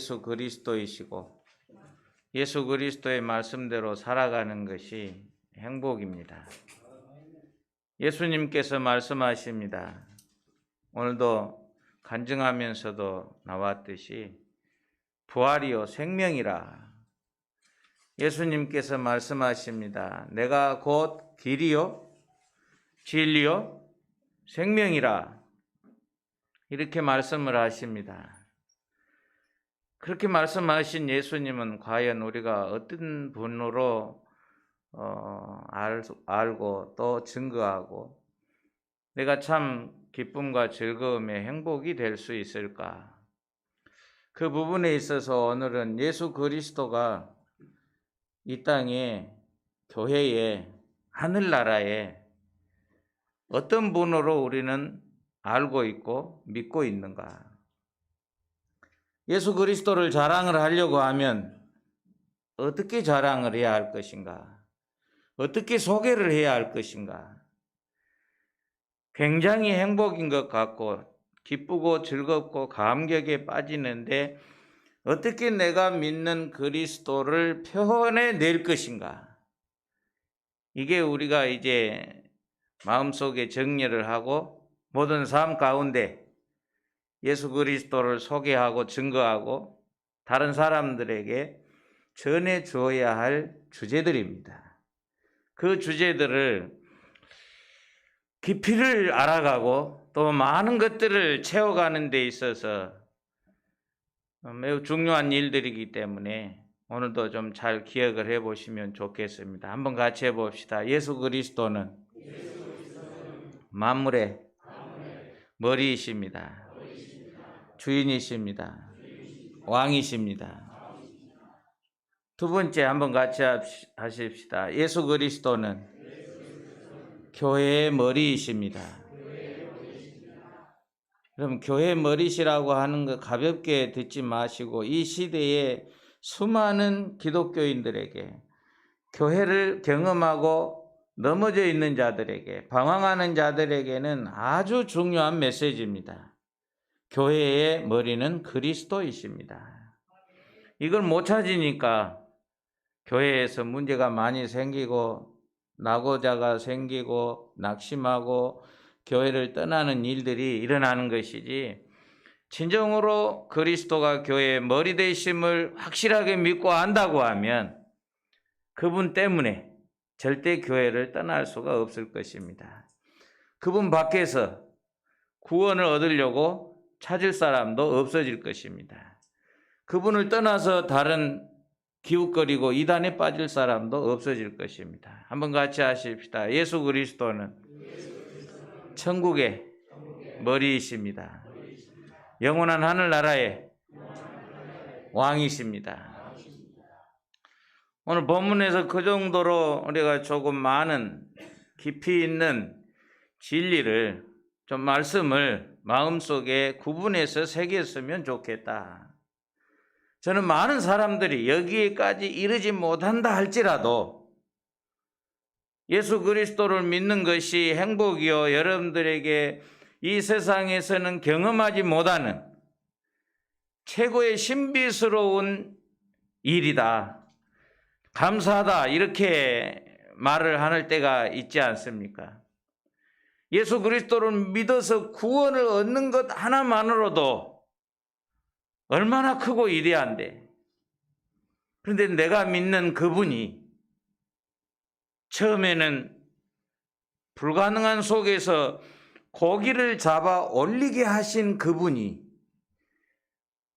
예수 그리스도이시고 예수 그리스도의 말씀대로 살아가는 것이 행복입니다. 예수님께서 말씀하십니다. 오늘도 간증하면서도 나왔듯이 부활이요 생명이라. 예수님께서 말씀하십니다. 내가 곧 길이요 진리요 생명이라. 이렇게 말씀을 하십니다. 그렇게 말씀하신 예수님은 과연 우리가 어떤 분으로 알고 또 증거하고 내가 참 기쁨과 즐거움의 행복이 될 수 있을까? 그 부분에 있어서 오늘은 예수 그리스도가 이 땅에, 교회에, 하늘나라에 어떤 분으로 우리는 알고 있고 믿고 있는가? 예수 그리스도를 자랑을 하려고 하면 어떻게 자랑을 해야 할 것인가? 어떻게 소개를 해야 할 것인가? 굉장히 행복인 것 같고 기쁘고 즐겁고 감격에 빠지는데 어떻게 내가 믿는 그리스도를 표현해 낼 것인가? 이게 우리가 이제 마음속에 정리를 하고 모든 삶 가운데 예수 그리스도를 소개하고 증거하고 다른 사람들에게 전해 주어야 할 주제들입니다. 그 주제들을 깊이를 알아가고 또 많은 것들을 채워가는 데 있어서 매우 중요한 일들이기 때문에 오늘도 좀 잘 기억을 해보시면 좋겠습니다. 한번 같이 해봅시다. 예수 그리스도는 만물의 머리이십니다. 주인이십니다. 왕이십니다. 두 번째 한번 같이 하십시다. 예수 그리스도는 교회의 머리이십니다. 그럼 교회 머리시라고 하는 거 가볍게 듣지 마시고 이 시대에 수많은 기독교인들에게 교회를 경험하고 넘어져 있는 자들에게 방황하는 자들에게는 아주 중요한 메시지입니다. 교회의 머리는 그리스도이십니다. 이걸 못 찾으니까 교회에서 문제가 많이 생기고 낙오자가 생기고 낙심하고 교회를 떠나는 일들이 일어나는 것이지, 진정으로 그리스도가 교회의 머리 되심을 확실하게 믿고 안다고 하면 그분 때문에 절대 교회를 떠날 수가 없을 것입니다. 그분 밖에서 구원을 얻으려고 찾을 사람도 없어질 것입니다. 그분을 떠나서 다른 기웃거리고 이단에 빠질 사람도 없어질 것입니다. 한번 같이 하십시다. 예수 그리스도는 천국의 머리이십니다. 영원한 하늘나라의 왕이십니다. 오늘 본문에서 그 정도로 우리가 조금 많은 깊이 있는 진리를 좀 말씀을 마음속에 구분해서 새겼으면 좋겠다. 저는 많은 사람들이 여기에까지 이르지 못한다 할지라도 예수 그리스도를 믿는 것이 행복이요, 여러분들에게 이 세상에서는 경험하지 못하는 최고의 신비스러운 일이다, 감사하다, 이렇게 말을 하는 때가 있지 않습니까? 예수 그리스도를 믿어서 구원을 얻는 것 하나만으로도 얼마나 크고 위대한데, 그런데 내가 믿는 그분이 처음에는 불가능한 속에서 고기를 잡아 올리게 하신 그분이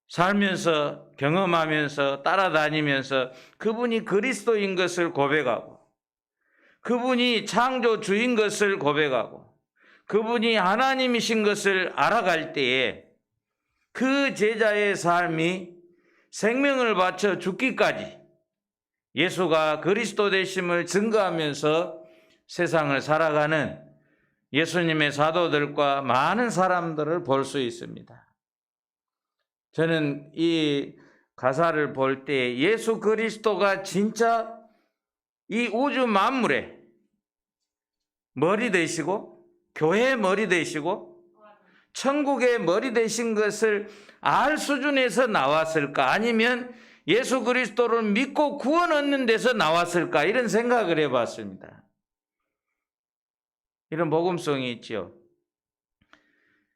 살면서 경험하면서 따라다니면서 그분이 그리스도인 것을 고백하고 그분이 창조주인 것을 고백하고 그분이 하나님이신 것을 알아갈 때에 그 제자의 삶이 생명을 바쳐 죽기까지 예수가 그리스도 되심을 증거하면서 세상을 살아가는 예수님의 사도들과 많은 사람들을 볼 수 있습니다. 저는 이 가사를 볼 때 예수 그리스도가 진짜 이 우주 만물의 머리 되시고 교회의 머리 되시고 천국의 머리 되신 것을 알 수준에서 나왔을까? 아니면 예수 그리스도를 믿고 구원 얻는 데서 나왔을까? 이런 생각을 해봤습니다. 이런 복음성이 있죠.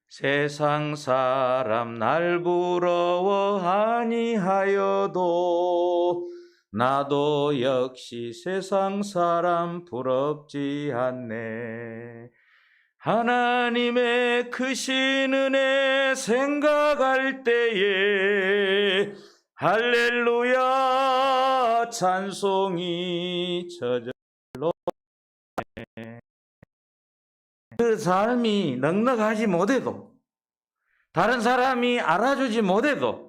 세상 사람 날 부러워하니 하여도 나도 역시 세상 사람 부럽지 않네. 하나님의 크신 은혜 생각할 때에 할렐루야 찬송이 저절로 그 삶이 넉넉하지 못해도 다른 사람이 알아주지 못해도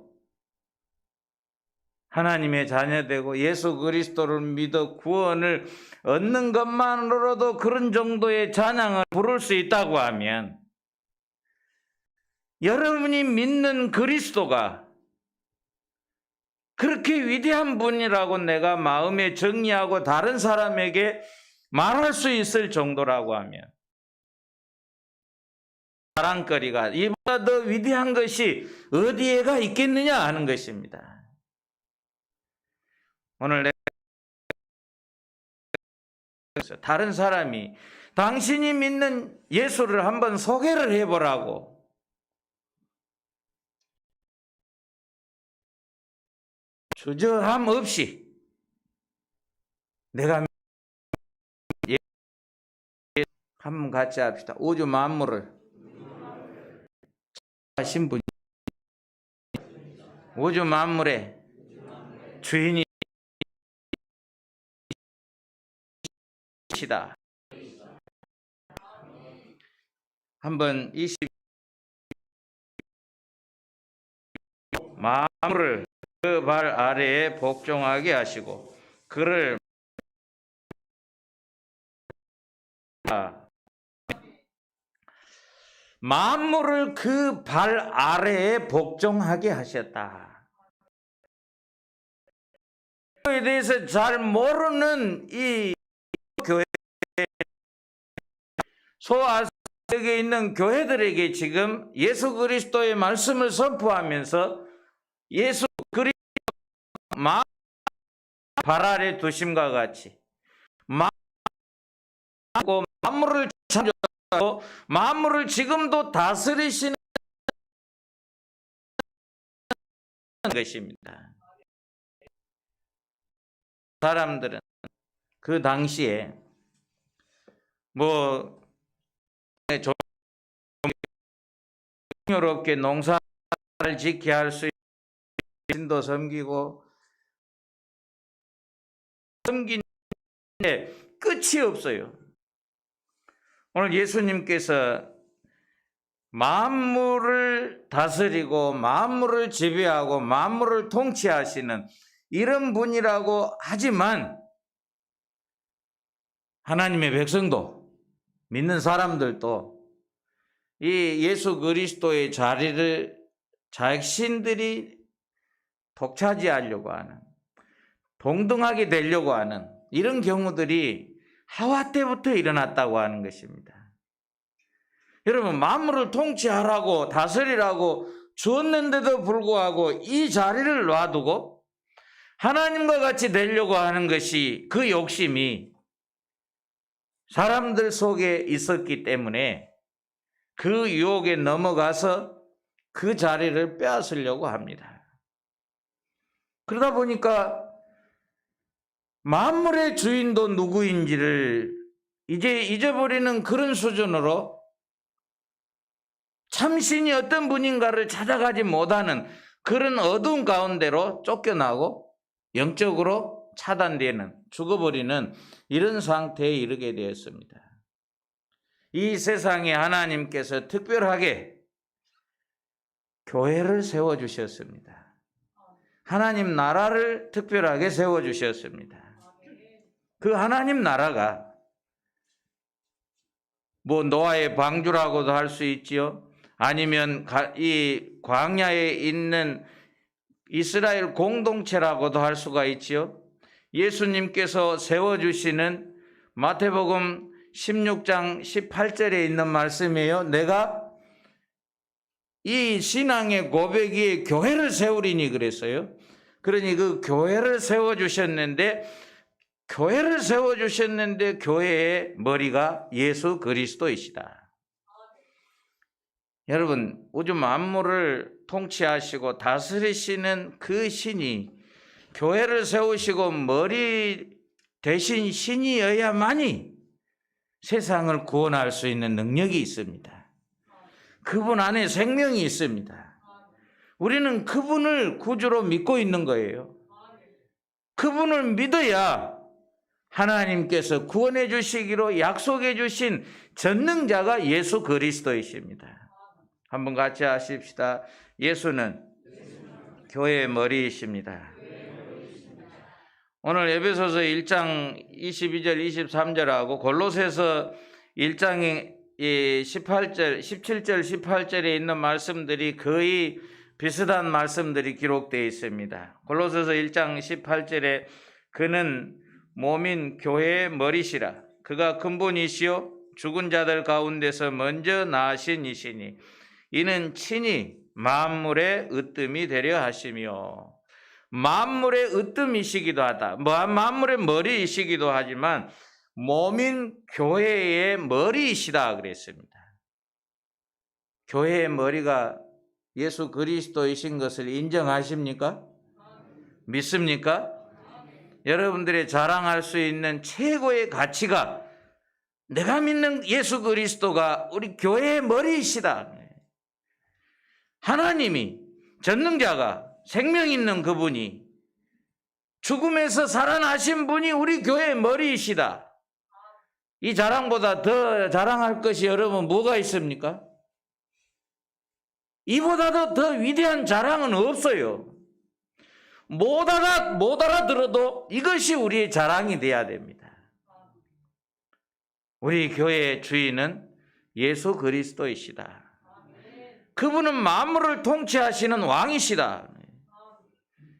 하나님의 자녀되고 예수 그리스도를 믿어 구원을 얻는 것만으로도 그런 정도의 찬양을 부를 수 있다고 하면 여러분이 믿는 그리스도가 그렇게 위대한 분이라고 내가 마음에 정리하고 다른 사람에게 말할 수 있을 정도라고 하면 자랑거리가 이보다 더 위대한 것이 어디에가 있겠느냐 하는 것입니다. 오늘 내가 다른 사람이 당신이 믿는 예수를 한번 소개를 해보라고 주저함 없이 내가 한번 같이 합시다. 우주 만물을 하신 분, 우주 만물의 주인이시다. 한번 20 만물을 그 발 아래에 복종하게 하시고 그를 만물을 그 발 아래에 복종하게 하셨다. 에 대해서 잘 모르는 이 교회 소아시아에 있는 교회들에게 지금 예수 그리스도의 말씀을 선포하면서 예수 그리스도 발 아래 두심과 같이 만물을 창조하고 만물을 지금도 다스리시는 것입니다. 사람들은 그 당시에 풍요롭게 농사를 짓게 할 수 있는 신도 섬기고 섬기는데 끝이 없어요. 오늘 예수님께서 만물을 다스리고 만물을 지배하고 만물을 통치하시는 이런 분이라고 하지만 하나님의 백성도 믿는 사람들도 이 예수 그리스도의 자리를 자신들이 독차지하려고 하는 동등하게 되려고 하는 이런 경우들이 하와 때부터 일어났다고 하는 것입니다. 여러분 만물을 통치하라고 다스리라고 주었는데도 불구하고 이 자리를 놔두고 하나님과 같이 되려고 하는 것이 그 욕심이 사람들 속에 있었기 때문에 그 유혹에 넘어가서 그 자리를 빼앗으려고 합니다. 그러다 보니까 만물의 주인도 누구인지를 이제 잊어버리는 그런 수준으로 참신이 어떤 분인가를 찾아가지 못하는 그런 어두운 가운데로 쫓겨나고 영적으로 차단되는, 죽어버리는 이런 상태에 이르게 되었습니다. 이 세상에 하나님께서 특별하게 교회를 세워주셨습니다. 하나님 나라를 특별하게 세워주셨습니다. 그 하나님 나라가 노아의 방주라고도 할 수 있지요. 아니면 이 광야에 있는 이스라엘 공동체라고도 할 수가 있지요. 예수님께서 세워주시는 마태복음 16장 18절에 있는 말씀이에요. 내가 이 신앙의 고백이 교회를 세우리니 그랬어요. 그러니 그 교회를 세워주셨는데 교회의 머리가 예수 그리스도이시다. 여러분, 우주 만물을 통치하시고 다스리시는 그 신이 교회를 세우시고 머리 되신 신이어야만이 세상을 구원할 수 있는 능력이 있습니다. 그분 안에 생명이 있습니다. 우리는 그분을 구주로 믿고 있는 거예요. 그분을 믿어야 하나님께서 구원해 주시기로 약속해 주신 전능자가 예수 그리스도이십니다. 한번 같이 하십시다. 예수는 교회의 머리이십니다. 오늘 에베소서 1장 22절 23절하고 골로새서 1장 17절 18절에 있는 말씀들이 거의 비슷한 말씀들이 기록되어 있습니다. 골로새서 1장 18절에 그는 몸인 교회의 머리시라. 그가 근본이시요 죽은 자들 가운데서 먼저 나으신 이시니 이는 친히 만물의 으뜸이 되려 하시며, 만물의 으뜸이시기도 하다. 만물의 머리이시기도 하지만 몸인 교회의 머리이시다 그랬습니다. 교회의 머리가 예수 그리스도이신 것을 인정하십니까? 믿습니까? 여러분들의 자랑할 수 있는 최고의 가치가 내가 믿는 예수 그리스도가 우리 교회의 머리이시다. 하나님이, 전능자가, 생명 있는 그분이, 죽음에서 살아나신 분이 우리 교회의 머리이시다. 이 자랑보다 더 자랑할 것이 여러분 뭐가 있습니까? 이보다도 더 위대한 자랑은 없어요. 못 알아들어도 이것이 우리의 자랑이 돼야 됩니다. 우리 교회의 주인은 예수 그리스도이시다. 그분은 만물을 통치하시는 왕이시다.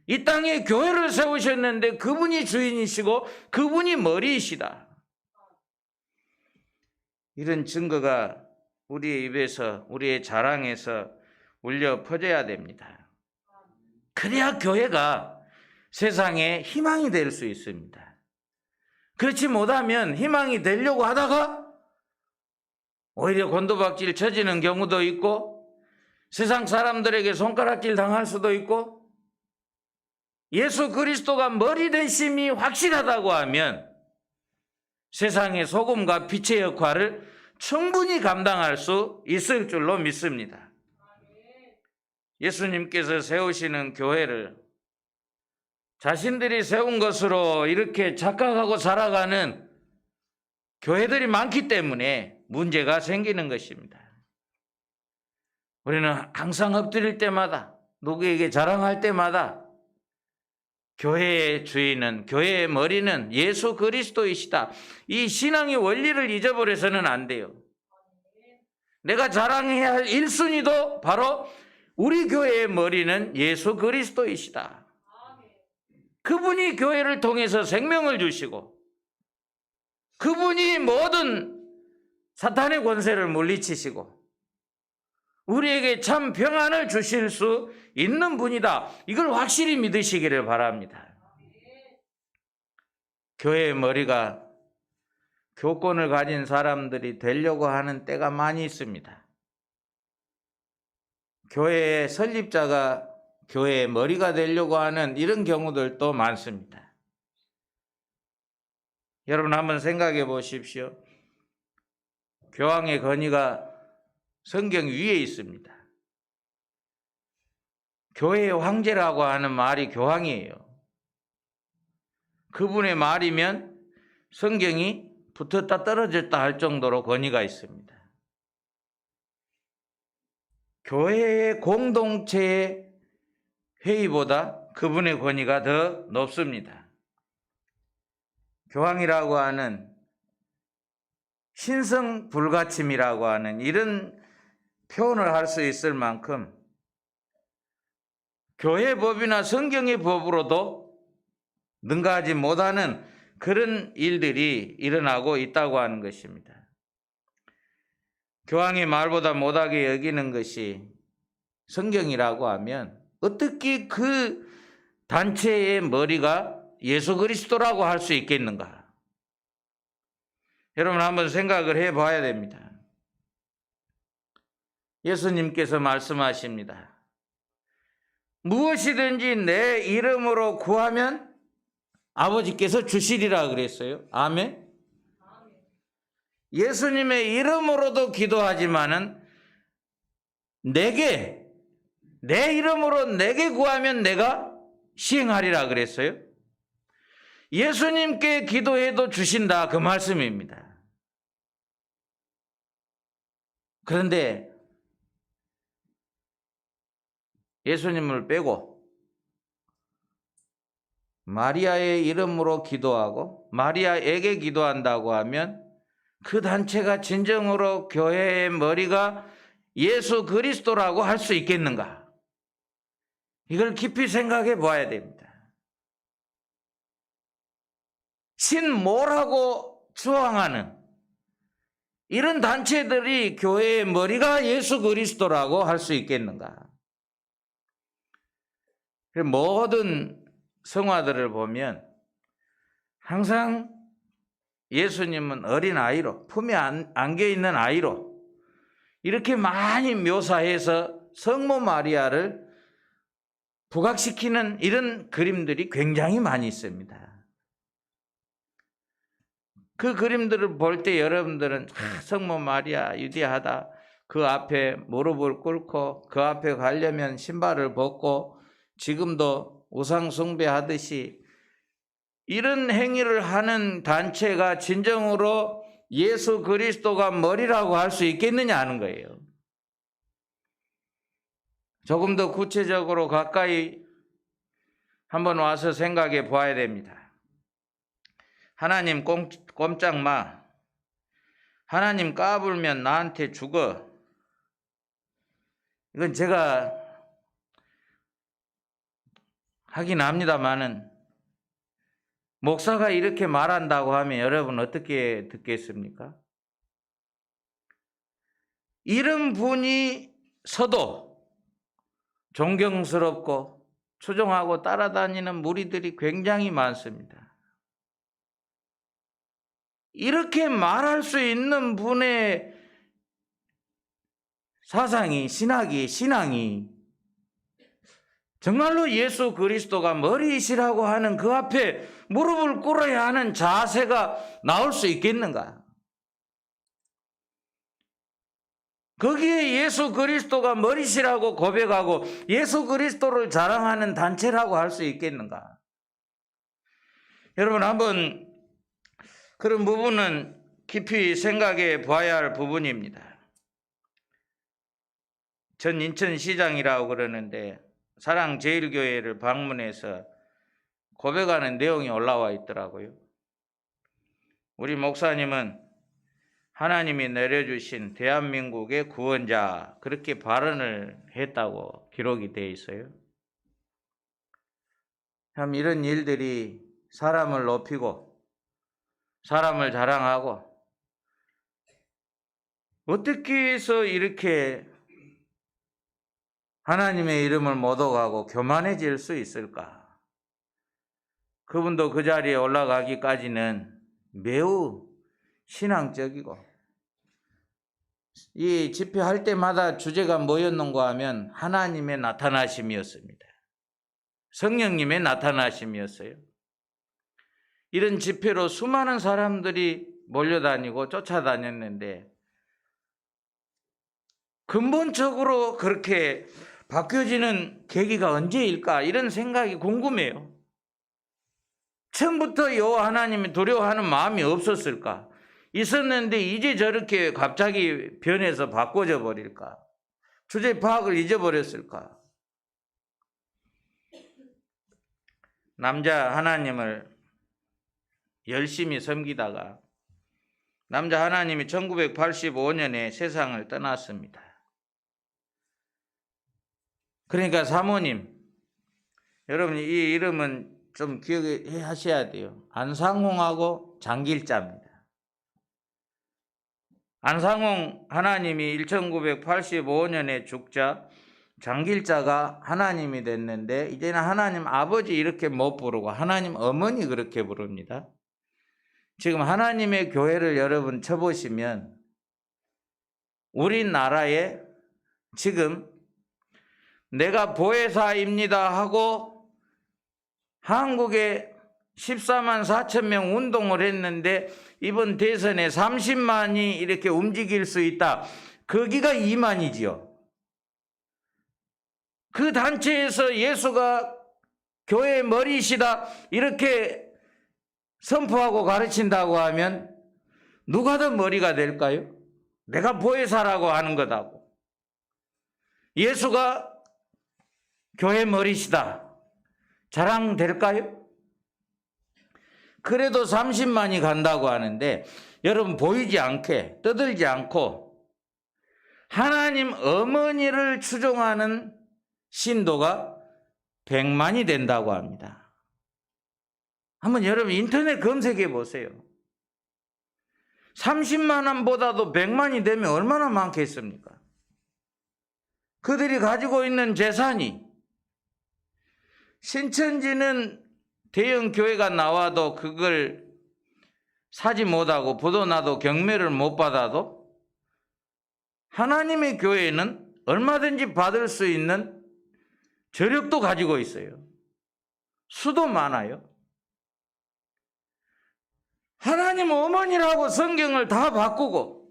이 땅에 교회를 세우셨는데 그분이 주인이시고 그분이 머리이시다. 이런 증거가 우리의 입에서, 우리의 자랑에서 울려 퍼져야 됩니다. 그래야 교회가 세상에 희망이 될 수 있습니다. 그렇지 못하면 희망이 되려고 하다가 오히려 곤두박질 쳐지는 경우도 있고, 세상 사람들에게 손가락질 당할 수도 있고, 예수 그리스도가 머리 되심이 확실하다고 하면 세상의 소금과 빛의 역할을 충분히 감당할 수 있을 줄로 믿습니다. 예수님께서 세우시는 교회를 자신들이 세운 것으로 이렇게 착각하고 살아가는 교회들이 많기 때문에 문제가 생기는 것입니다. 우리는 항상 엎드릴 때마다, 누구에게 자랑할 때마다 교회의 주인은, 교회의 머리는 예수 그리스도이시다. 이 신앙의 원리를 잊어버려서는 안 돼요. 내가 자랑해야 할 1순위도 바로 우리 교회의 머리는 예수 그리스도이시다. 그분이 교회를 통해서 생명을 주시고 그분이 모든 사탄의 권세를 물리치시고 우리에게 참 평안을 주실 수 있는 분이다. 이걸 확실히 믿으시기를 바랍니다. 교회의 머리가 교권을 가진 사람들이 되려고 하는 때가 많이 있습니다. 교회의 설립자가 교회의 머리가 되려고 하는 이런 경우들도 많습니다. 여러분 한번 생각해 보십시오. 교황의 건의가 성경 위에 있습니다. 교회의 황제라고 하는 말이 교황이에요. 그분의 말이면 성경이 붙었다 떨어졌다 할 정도로 권위가 있습니다. 교회의 공동체의 회의보다 그분의 권위가 더 높습니다. 교황이라고 하는 신성 불가침이라고 하는 이런 표현을 할 수 있을 만큼 교회 법이나 성경의 법으로도 능가하지 못하는 그런 일들이 일어나고 있다고 하는 것입니다. 교황의 말보다 못하게 여기는 것이 성경이라고 하면 어떻게 그 단체의 머리가 예수 그리스도라고 할 수 있겠는가? 여러분 한번 생각을 해봐야 됩니다. 예수님께서 말씀하십니다. 무엇이든지 내 이름으로 구하면 아버지께서 주시리라 그랬어요. 아멘? 예수님의 이름으로도 기도하지만은 내 이름으로 내게 구하면 내가 시행하리라 그랬어요. 예수님께 기도해도 주신다 그 말씀입니다. 그런데 예수님을 빼고 마리아의 이름으로 기도하고 마리아에게 기도한다고 하면 그 단체가 진정으로 교회의 머리가 예수 그리스도라고 할 수 있겠는가? 이걸 깊이 생각해 봐야 됩니다. 신모라고 추앙하는 이런 단체들이 교회의 머리가 예수 그리스도라고 할 수 있겠는가? 모든 성화들을 보면 항상 예수님은 어린아이로, 품에 안겨있는 아이로 이렇게 많이 묘사해서 성모 마리아를 부각시키는 이런 그림들이 굉장히 많이 있습니다. 그 그림들을 볼 때 여러분들은 성모 마리아 위대하다. 그 앞에 무릎을 꿇고 그 앞에 가려면 신발을 벗고 지금도 우상 숭배하듯이 이런 행위를 하는 단체가 진정으로 예수 그리스도가 머리라고 할 수 있겠느냐 하는 거예요. 조금 더 구체적으로 가까이 한번 와서 생각해 봐야 됩니다. 하나님 꼼짝 마. 하나님 까불면 나한테 죽어. 이건 제가 하긴 합니다만은 목사가 이렇게 말한다고 하면 여러분 어떻게 듣겠습니까? 이런 분이 서도 존경스럽고 추종하고 따라다니는 무리들이 굉장히 많습니다. 이렇게 말할 수 있는 분의 사상이, 신앙이 정말로 예수 그리스도가 머리이시라고 하는 그 앞에 무릎을 꿇어야 하는 자세가 나올 수 있겠는가? 거기에 예수 그리스도가 머리시라고 고백하고 예수 그리스도를 자랑하는 단체라고 할 수 있겠는가? 여러분 한번 그런 부분은 깊이 생각해 봐야 할 부분입니다. 전 인천시장이라고 그러는데 사랑제일교회를 방문해서 고백하는 내용이 올라와 있더라고요. 우리 목사님은 하나님이 내려주신 대한민국의 구원자 그렇게 발언을 했다고 기록이 되어 있어요. 참 이런 일들이 사람을 높이고 사람을 자랑하고 어떻게 해서 이렇게 하나님의 이름을 모독하고 교만해질 수 있을까? 그분도 그 자리에 올라가기까지는 매우 신앙적이고 이 집회할 때마다 주제가 뭐였는가 하면 하나님의 나타나심이었습니다. 성령님의 나타나심이었어요. 이런 집회로 수많은 사람들이 몰려다니고 쫓아다녔는데 근본적으로 그렇게 바뀌어지는 계기가 언제일까? 이런 생각이 궁금해요. 처음부터 여호와 하나님이 두려워하는 마음이 없었을까? 있었는데 이제 저렇게 갑자기 변해서 바꿔져 버릴까? 주제 파악을 잊어버렸을까? 남자 하나님을 열심히 섬기다가 남자 하나님이 1985년에 세상을 떠났습니다. 그러니까 사모님, 여러분 이 이름은 좀 기억하셔야 돼요. 안상홍하고 장길자입니다. 안상홍 하나님이 1985년에 죽자 장길자가 하나님이 됐는데 이제는 하나님 아버지 이렇게 못 부르고 하나님 어머니 그렇게 부릅니다. 지금 하나님의 교회를 여러분 쳐보시면 우리나라에 지금 내가 보혜사입니다 하고 한국에 14만 4천 명 운동을 했는데 이번 대선에 30만이 이렇게 움직일 수 있다. 거기가 2만이지요. 그 단체에서 예수가 교회의 머리이시다 이렇게 선포하고 가르친다고 하면 누가 더 머리가 될까요? 내가 보혜사라고 하는 것하고 예수가 교회 머리시다 자랑될까요? 그래도 30만이 간다고 하는데 여러분 보이지 않게 떠들지 않고 하나님 어머니를 추종하는 신도가 100만이 된다고 합니다. 한번 여러분 인터넷 검색해 보세요. 30만원보다도 100만이 되면 얼마나 많겠습니까? 그들이 가지고 있는 재산이 신천지는 대형 교회가 나와도 그걸 사지 못하고 부도나도 경매를 못 받아도 하나님의 교회는 얼마든지 받을 수 있는 저력도 가지고 있어요. 수도 많아요. 하나님 어머니라고 성경을 다 바꾸고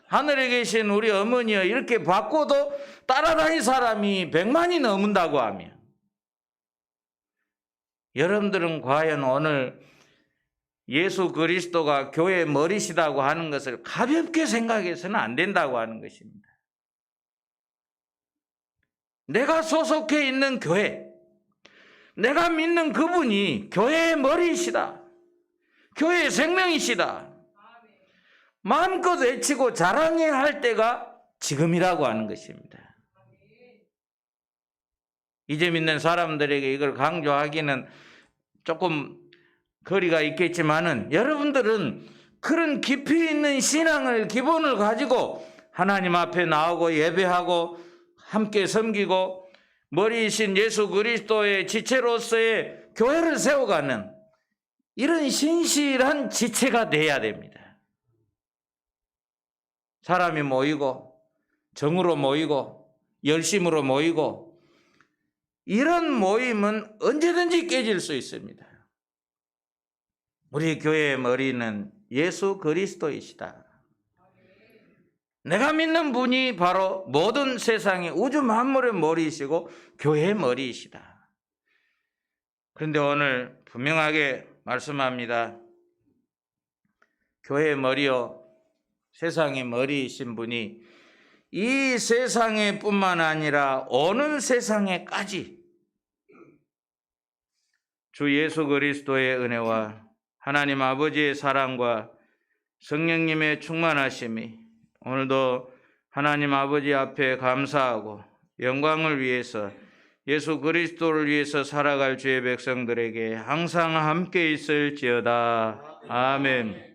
하늘에 계신 우리 어머니여 이렇게 바꿔도 따라다닐 사람이 100만이 넘는다고 하며 여러분들은 과연 오늘 예수 그리스도가 교회의 머리시다고 하는 것을 가볍게 생각해서는 안 된다고 하는 것입니다. 내가 소속해 있는 교회, 내가 믿는 그분이 교회의 머리이시다. 교회의 생명이시다. 마음껏 외치고 자랑해야 할 때가 지금이라고 하는 것입니다. 이제 믿는 사람들에게 이걸 강조하기는 조금 거리가 있겠지만은 여러분들은 그런 깊이 있는 신앙을 기본을 가지고 하나님 앞에 나오고 예배하고 함께 섬기고 머리이신 예수 그리스도의 지체로서의 교회를 세워가는 이런 신실한 지체가 돼야 됩니다. 사람이 모이고 정으로 모이고 열심으로 모이고 이런 모임은 언제든지 깨질 수 있습니다. 우리 교회의 머리는 예수 그리스도이시다. 내가 믿는 분이 바로 모든 세상의 우주 만물의 머리이시고 교회의 머리이시다. 그런데 오늘 분명하게 말씀합니다. 교회의 머리요 세상의 머리이신 분이 이 세상에 뿐만 아니라 오는 세상에까지 주 예수 그리스도의 은혜와 하나님 아버지의 사랑과 성령님의 충만하심이 오늘도 하나님 아버지 앞에 감사하고 영광을 위해서 예수 그리스도를 위해서 살아갈 주의 백성들에게 항상 함께 있을지어다. 아멘.